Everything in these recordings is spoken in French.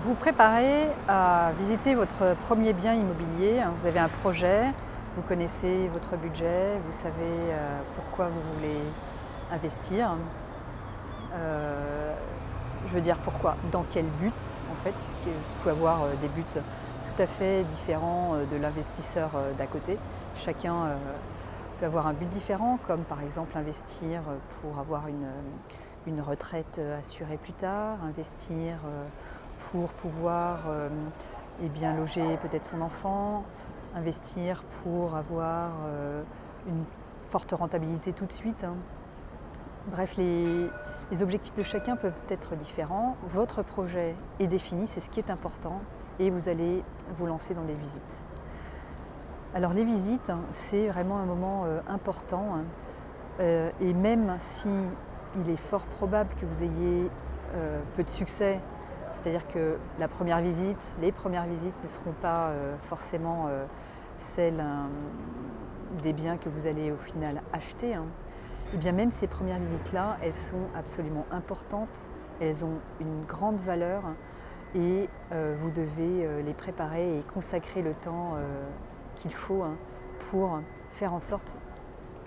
Vous préparez à visiter votre premier bien immobilier. Vous avez un projet, vous connaissez votre budget, vous savez pourquoi vous voulez investir. Je veux dire pourquoi, dans quel but en fait, puisque vous pouvez avoir des buts tout à fait différents de l'investisseur d'à côté. Chacun peut avoir un but différent, comme par exemple investir pour avoir une retraite assurée plus tard, investir pour pouvoir loger peut-être son enfant, investir pour avoir une forte rentabilité tout de suite. Bref, les objectifs de chacun peuvent être différents. Votre projet est défini, c'est ce qui est important, et vous allez vous lancer dans des visites. Alors les visites, c'est vraiment un moment important, et même si il est fort probable que vous ayez peu de succès, c'est-à-dire que les premières visites ne seront pas forcément celles des biens que vous allez au final acheter. Et bien même ces premières visites-là, elles sont absolument importantes, elles ont une grande valeur et vous devez les préparer et consacrer le temps qu'il faut pour faire en sorte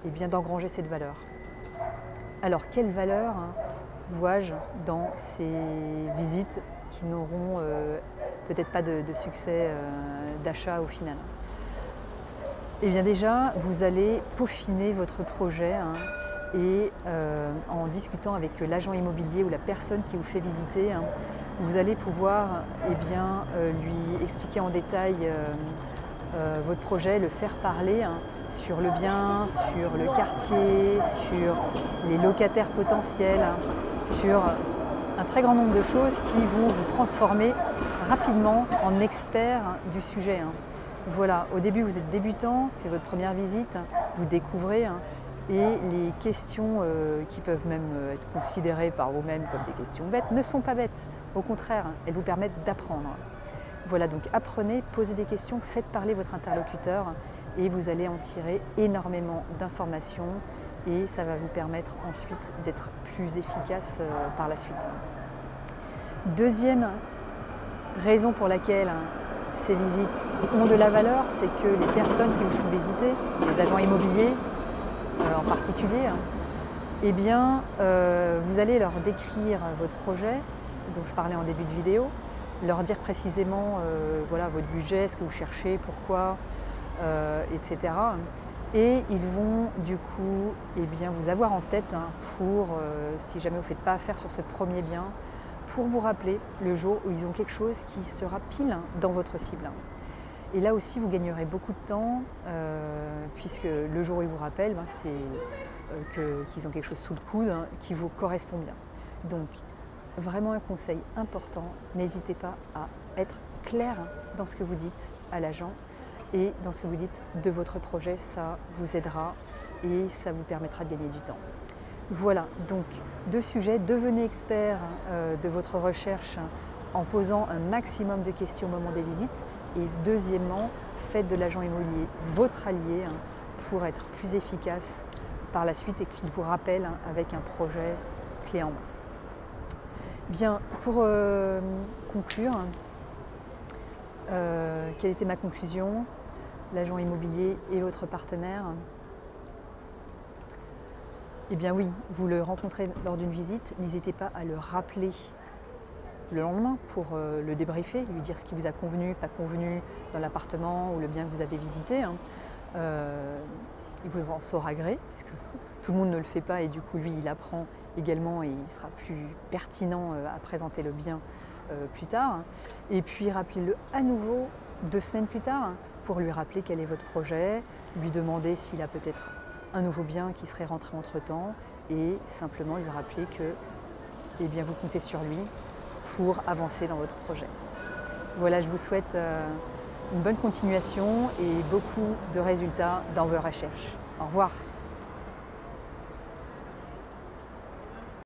d'engranger cette valeur. Alors quelle valeur vois-je dans ces visites qui n'auront peut-être pas de succès d'achat au final? Eh bien déjà, vous allez peaufiner votre projet et en discutant avec l'agent immobilier ou la personne qui vous fait visiter, vous allez pouvoir lui expliquer en détail votre projet, le faire parler sur le bien, sur le quartier, sur les locataires potentiels, sur un très grand nombre de choses qui vont vous transformer rapidement en expert du sujet. Voilà, au début vous êtes débutant, c'est votre première visite, vous découvrez et les questions qui peuvent même être considérées par vous-même comme des questions bêtes ne sont pas bêtes. Au contraire, elles vous permettent d'apprendre. Voilà, donc apprenez, posez des questions, faites parler votre interlocuteur et vous allez en tirer énormément d'informations et ça va vous permettre ensuite d'être plus efficace par la suite. Deuxième raison pour laquelle ces visites ont de la valeur, c'est que les personnes qui vous font visiter, les agents immobiliers en particulier, vous allez leur décrire votre projet, dont je parlais en début de vidéo, leur dire précisément votre budget, ce que vous cherchez, pourquoi, etc. Et ils vont du coup vous avoir en tête pour, si jamais vous ne faites pas affaire sur ce premier bien, pour vous rappeler le jour où ils ont quelque chose qui sera pile dans votre cible. Et là aussi, vous gagnerez beaucoup de temps, puisque le jour où ils vous rappellent, c'est qu'ils ont quelque chose sous le coude qui vous correspond bien. Donc, vraiment un conseil important, n'hésitez pas à être clair dans ce que vous dites à l'agent et dans ce que vous dites de votre projet, ça vous aidera et ça vous permettra de gagner du temps. Voilà, donc deux sujets, devenez expert de votre recherche en posant un maximum de questions au moment des visites et deuxièmement, faites de l'agent immobilier votre allié pour être plus efficace par la suite et qu'il vous rappelle avec un projet clé en main. Bien, pour conclure, quelle était ma conclusion? L'agent immobilier est votre partenaire. Eh bien oui, vous le rencontrez lors d'une visite, n'hésitez pas à le rappeler le lendemain pour le débriefer, lui dire ce qui vous a convenu, pas convenu dans l'appartement ou le bien que vous avez visité. Il vous en saura gré, puisque tout le monde ne le fait pas et du coup lui il apprend également et il sera plus pertinent à présenter le bien plus tard. Et puis rappelez-le à nouveau 2 semaines plus tard pour lui rappeler quel est votre projet, lui demander s'il a peut-être un nouveau bien qui serait rentré entre-temps et simplement lui rappeler que vous comptez sur lui pour avancer dans votre projet. Voilà, je vous souhaite une bonne continuation et beaucoup de résultats dans vos recherches. Au revoir.